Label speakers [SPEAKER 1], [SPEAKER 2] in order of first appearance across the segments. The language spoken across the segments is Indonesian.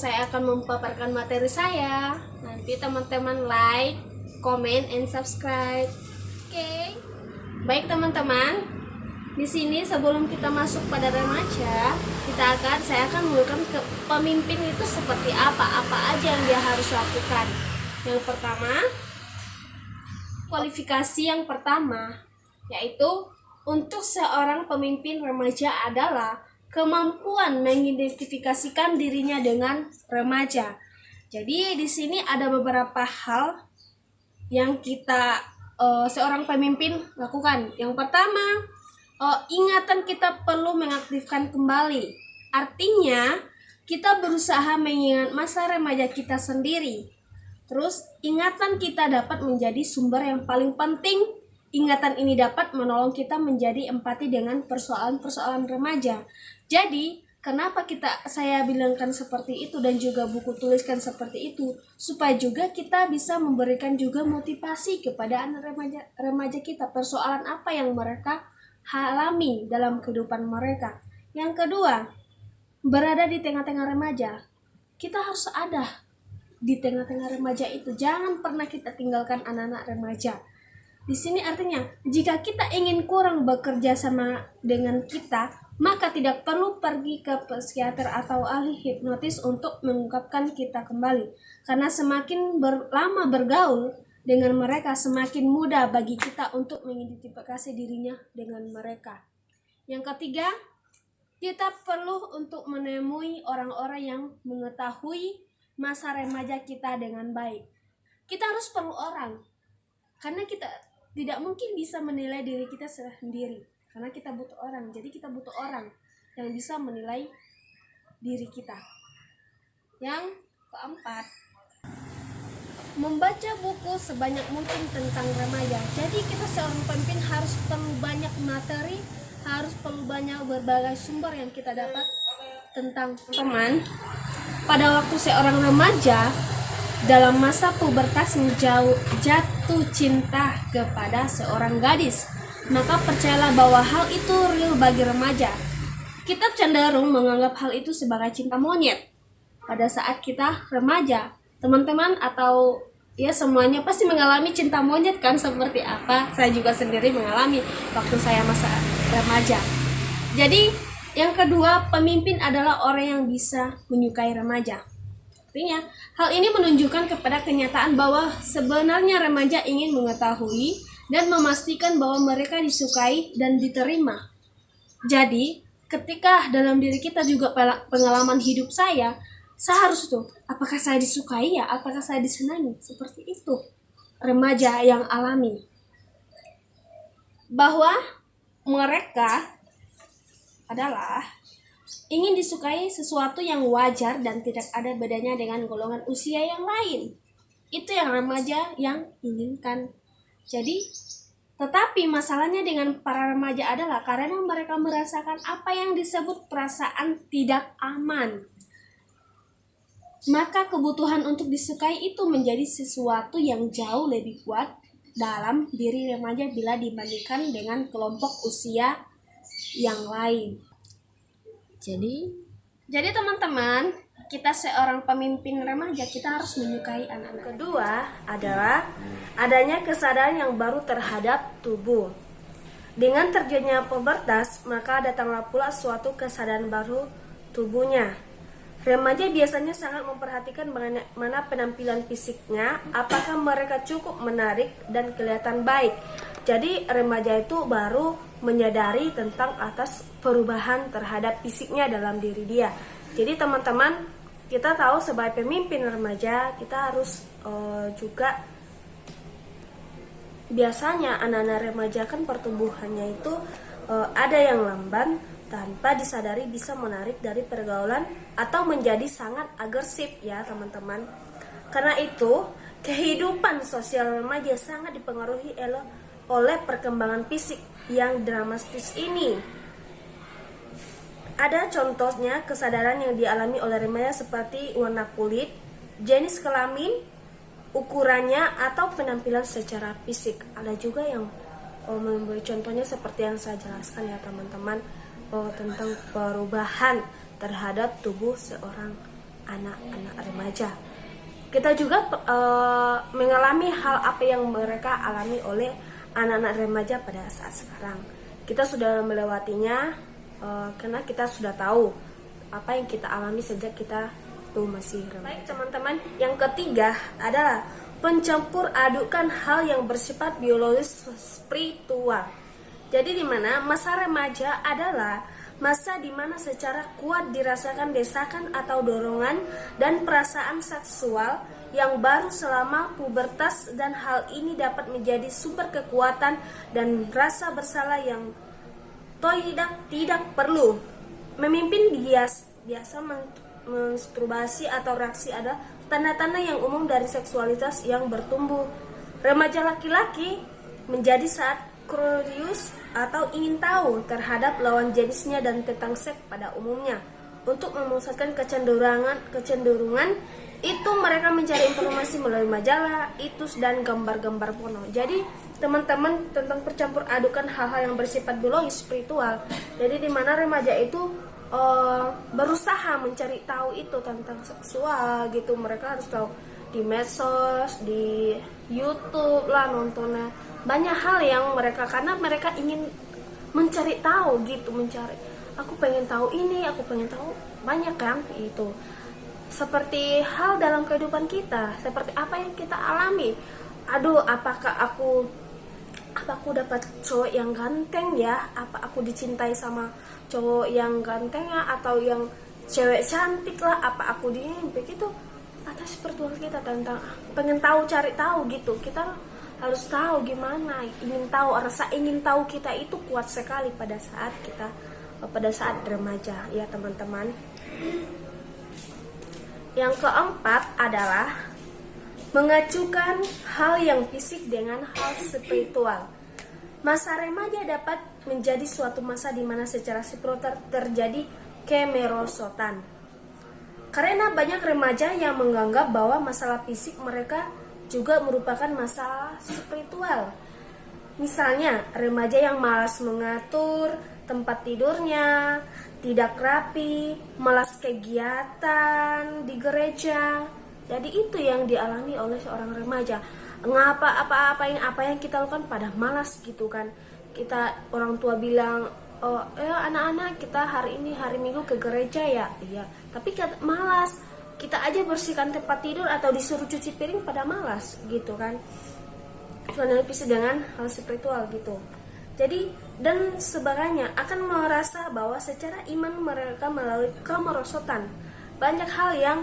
[SPEAKER 1] saya akan memaparkan materi saya. Nanti teman-teman like, comment, and subscribe. Oke. Baik teman-teman, di sini sebelum kita masuk pada remaja, saya akan menunjukkan ke pemimpin itu seperti apa aja yang dia harus lakukan. Yang pertama, kualifikasi yang pertama, yaitu untuk seorang pemimpin remaja adalah kemampuan mengidentifikasikan dirinya dengan remaja. Jadi di sini ada beberapa hal yang kita seorang pemimpin lakukan. Yang pertama, ingatan kita perlu mengaktifkan kembali. Artinya, kita berusaha mengingat masa remaja kita sendiri. Terus, ingatan kita dapat menjadi sumber yang paling penting. Ingatan ini dapat menolong kita menjadi empati dengan persoalan-persoalan remaja. Jadi, kenapa saya bilangkan seperti itu dan juga buku tuliskan seperti itu, supaya juga kita bisa memberikan juga motivasi kepada anak remaja kita, persoalan apa yang mereka alami dalam kehidupan mereka. Yang kedua, berada di tengah-tengah remaja. Kita harus ada di tengah-tengah remaja itu. Jangan pernah kita tinggalkan anak-anak remaja. Di sini artinya, jika kita ingin kurang bekerja sama dengan kita, maka tidak perlu pergi ke psikiater atau ahli hipnotis untuk mengungkapkan kita kembali. Karena semakin lama bergaul dengan mereka, semakin mudah bagi kita untuk mengidentifikasi dirinya dengan mereka. Yang ketiga, kita perlu untuk menemui orang-orang yang mengetahui masa remaja kita dengan baik. Kita harus perlu orang, karena kita tidak mungkin bisa menilai diri kita sendiri, karena kita butuh orang. Jadi kita butuh orang yang bisa menilai diri kita. Yang keempat, membaca buku sebanyak mungkin tentang remaja. Jadi kita seorang pemimpin harus perlu banyak materi, harus perlu banyak berbagai sumber yang kita dapat tentang teman. Pada waktu seorang remaja dalam masa pubertasnya jatuh cinta kepada seorang gadis, maka percayalah bahwa hal itu real bagi remaja. Kita cenderung menganggap hal itu sebagai cinta monyet pada saat kita remaja. Teman-teman atau ya semuanya pasti mengalami cinta monyet kan, seperti apa? Saya juga sendiri mengalami waktu saya masa remaja. Jadi yang kedua, pemimpin adalah orang yang bisa menyukai remaja. Artinya, hal ini menunjukkan kepada kenyataan bahwa sebenarnya remaja ingin mengetahui dan memastikan bahwa mereka disukai dan diterima. Jadi, ketika dalam diri kita juga pengalaman hidup saya harus tuh, apakah saya disukai ya, apakah saya disenangi, seperti itu remaja yang alami. Bahwa mereka adalah ingin disukai sesuatu yang wajar dan tidak ada bedanya dengan golongan usia yang lain. Itu yang remaja yang inginkan. Jadi, tetapi masalahnya dengan para remaja adalah karena mereka merasakan apa yang disebut perasaan tidak aman. Maka kebutuhan untuk disukai itu menjadi sesuatu yang jauh lebih kuat dalam diri remaja bila dibandingkan dengan kelompok usia yang lain. Jadi teman-teman, kita seorang pemimpin remaja, kita harus menyukai anak-anak. Kedua adalah adanya kesadaran yang baru terhadap tubuh. Dengan terjadinya pubertas, maka datanglah pula suatu kesadaran baru tubuhnya. Remaja biasanya sangat memperhatikan bagaimana penampilan fisiknya, apakah mereka cukup menarik dan kelihatan baik. Jadi remaja itu baru menyadari tentang atas perubahan terhadap fisiknya dalam diri dia. Jadi teman-teman, kita tahu sebagai pemimpin remaja, kita harus juga biasanya anak-anak remaja kan pertumbuhannya itu ada yang lamban, tanpa disadari bisa menarik dari pergaulan atau menjadi sangat agresif ya teman-teman. Karena itu, kehidupan sosial remaja sangat dipengaruhi oleh perkembangan fisik yang dramatis ini. Ada contohnya kesadaran yang dialami oleh remaja seperti warna kulit, jenis kelamin, ukurannya, atau penampilan secara fisik. Ada juga yang memberi contohnya seperti yang saya jelaskan ya teman-teman, tentang perubahan terhadap tubuh seorang anak-anak remaja. Kita juga mengalami hal apa yang mereka alami oleh anak-anak remaja pada saat sekarang. Kita sudah melewatinya karena kita sudah tahu apa yang kita alami sejak kita tuh masih remaja. Baik teman-teman, yang ketiga adalah pencampur adukan hal yang bersifat biologis spiritual. Jadi di mana masa remaja adalah masa di mana secara kuat dirasakan desakan atau dorongan dan perasaan seksual yang baru selama pubertas, dan hal ini dapat menjadi sumber kekuatan dan rasa bersalah yang tidak perlu. Memimpin biasa menstruasi atau reaksi adalah tanda-tanda yang umum dari seksualitas yang bertumbuh. Remaja laki-laki menjadi saat curious atau ingin tahu terhadap lawan jenisnya dan tentang seks pada umumnya. Untuk memusatkan kecenderungan itu mereka mencari informasi melalui majalah, itus, dan gambar-gambar porno. Jadi teman-teman, tentang percampur adukan hal-hal yang bersifat biologis spiritual. Jadi di mana remaja itu berusaha mencari tahu itu tentang seksual gitu. Mereka harus tahu di medsos, di YouTube lah nontonnya. Banyak hal yang mereka, karena mereka ingin mencari tahu gitu, aku pengen tahu ini, aku pengen tahu banyak kan itu. Seperti hal dalam kehidupan kita, seperti apa yang kita alami. Aduh, apakah aku dapat cowok yang ganteng ya? Apa aku dicintai sama cowok yang ganteng ya? Atau yang cewek cantik lah? Apa aku begitu? Atas spiritual kita tentang pengen tahu, cari tahu gitu. Kita harus tahu gimana, rasa ingin tahu kita itu kuat sekali pada saat remaja ya teman-teman. Yang keempat adalah mengacukan hal yang fisik dengan hal spiritual. Masa remaja dapat menjadi suatu masa di mana secara spiritual terjadi kemerosotan. Karena banyak remaja yang menganggap bahwa masalah fisik mereka juga merupakan masalah spiritual. Misalnya, remaja yang malas mengatur tempat tidurnya, tidak rapi, malas kegiatan di gereja. Jadi itu yang dialami oleh seorang remaja. Apa yang kita lakukan pada malas gitu kan. Kita orang tua bilang, anak-anak kita hari ini hari Minggu ke gereja ya. Iya, tapi kita malas. Kita aja bersihkan tempat tidur atau disuruh cuci piring pada malas gitu kan. Karena bisa dengan hal spiritual gitu. Jadi dan sebagainya akan merasa bahwa secara iman mereka melalui kemerosotan. Banyak hal yang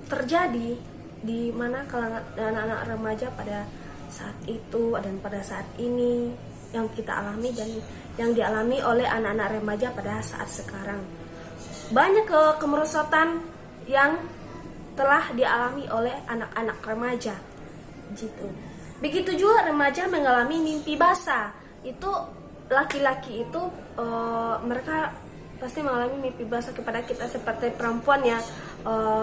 [SPEAKER 1] terjadi di mana kalangan anak-anak remaja pada saat itu dan pada saat ini yang kita alami dan yang dialami oleh anak-anak remaja pada saat sekarang. Banyak kemerosotan yang telah dialami oleh anak-anak remaja gitu. Begitu juga remaja mengalami mimpi basah. Itu laki-laki itu mereka pasti mengalami mimpi basah kepada kita seperti perempuan ya,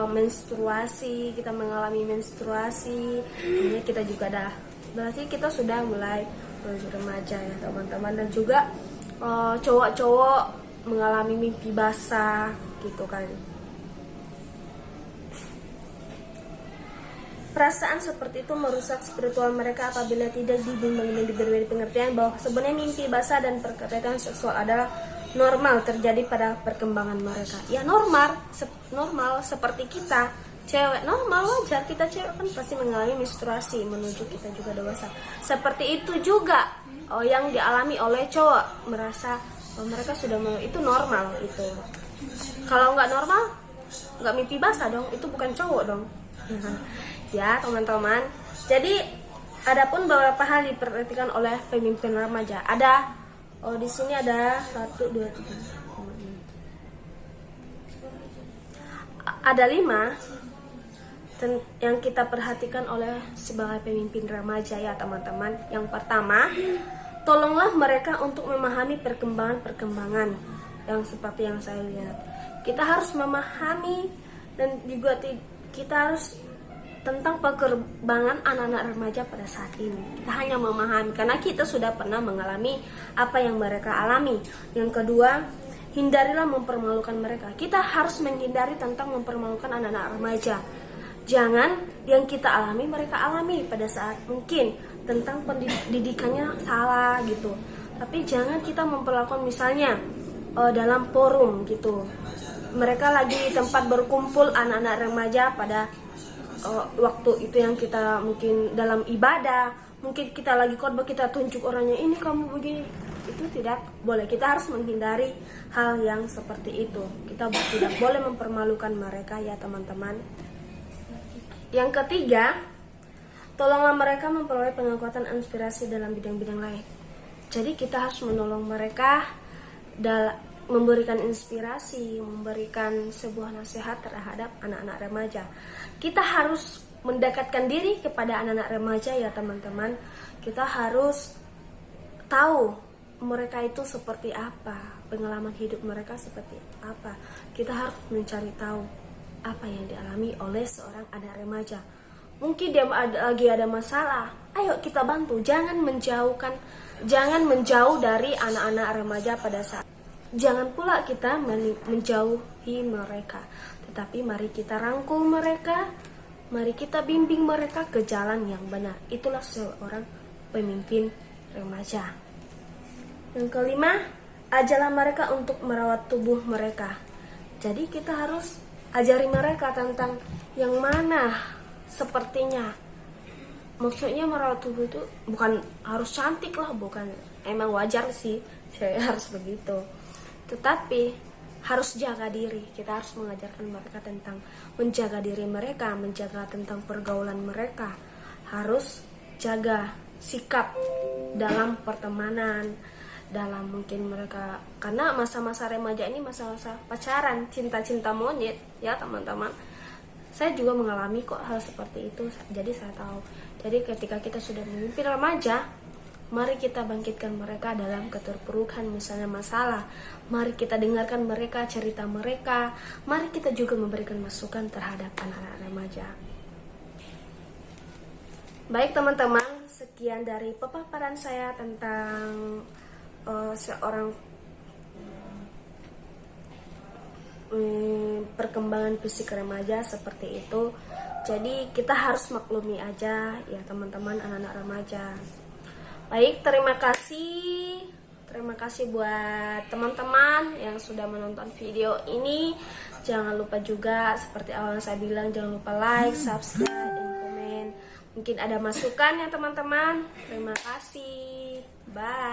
[SPEAKER 1] menstruasi, kita mengalami menstruasi. Ini kita juga berarti kita sudah mulai menuju remaja ya teman-teman. Dan juga cowok-cowok mengalami mimpi basah gitu kan. Perasaan seperti itu merusak spiritual mereka apabila tidak dibimbing dan diberi pengertian bahwa sebenarnya mimpi basah dan perketaatan seksual adalah normal terjadi pada perkembangan mereka. Ya normal seperti kita cewek, normal wajar, kita cewek kan pasti mengalami menstruasi menuju kita juga dewasa. Seperti itu juga yang dialami oleh cowok, merasa mereka sudah itu normal itu. Kalau nggak normal, nggak mimpi basah dong, itu bukan cowok dong. Ya teman-teman. Jadi adapun beberapa hal diperhatikan oleh pemimpin remaja. Ada di sini ada 1, 2, 3. Ada 5 yang kita perhatikan oleh sebagai pemimpin remaja ya teman-teman. Yang pertama, tolonglah mereka untuk memahami perkembangan yang seperti yang saya lihat. Kita harus memahami dan juga kita harus tentang perkembangan anak-anak remaja pada saat ini. Kita hanya memahami karena kita sudah pernah mengalami apa yang mereka alami. Yang kedua, hindarilah mempermalukan mereka. Kita harus menghindari tentang mempermalukan anak-anak remaja. Jangan yang kita alami mereka alami pada saat mungkin tentang pendidikannya salah gitu. Tapi jangan kita memperlakukan misalnya dalam forum gitu. Mereka lagi di tempat berkumpul anak-anak remaja pada waktu itu yang kita mungkin dalam ibadah, mungkin kita lagi khotbah, kita tunjuk orangnya, ini kamu begini. Itu tidak boleh. Kita harus menghindari hal yang seperti itu. Kita tidak boleh mempermalukan mereka ya teman-teman. Yang ketiga, tolonglah mereka memperoleh penguatan inspirasi dalam bidang-bidang lain. Jadi kita harus menolong mereka memberikan inspirasi, memberikan sebuah nasihat terhadap anak-anak remaja. Kita harus mendekatkan diri kepada anak-anak remaja ya teman-teman. Kita harus tahu mereka itu seperti apa, pengalaman hidup mereka seperti apa. Kita harus mencari tahu apa yang dialami oleh seorang anak remaja. Mungkin dia lagi ada masalah, ayo kita bantu. Jangan menjauh dari anak-anak remaja pada saat. Jangan pula kita menjauhi mereka, tetapi mari kita rangkul mereka, mari kita bimbing mereka ke jalan yang benar. Itulah seorang pemimpin remaja. Yang kelima, ajarlah mereka untuk merawat tubuh mereka. Jadi kita harus ajari mereka tentang yang mana sepertinya. Maksudnya merawat tubuh itu bukan harus cantik lah, bukan, emang wajar sih saya harus begitu. Tetapi harus jaga diri. Kita harus mengajarkan mereka tentang menjaga diri mereka, menjaga tentang pergaulan mereka. Harus jaga sikap dalam pertemanan, dalam mungkin mereka, karena masa-masa remaja ini masa-masa pacaran, cinta-cinta monyet ya teman-teman. Saya juga mengalami kok hal seperti itu, jadi saya tahu. Jadi ketika kita sudah memimpin remaja, mari kita bangkitkan mereka dalam keterpurukan misalnya masalah. Mari kita dengarkan mereka, cerita mereka. Mari kita juga memberikan masukan terhadap anak-anak remaja. Baik teman-teman, sekian dari pemaparan saya tentang seorang perkembangan fisik remaja seperti itu. Jadi kita harus maklumi aja ya teman-teman, anak-anak remaja. Baik, terima kasih buat teman-teman yang sudah menonton video ini. Jangan lupa juga seperti awal saya bilang, jangan lupa like, subscribe, dan komen. Mungkin ada masukan ya teman-teman. Terima kasih. Bye.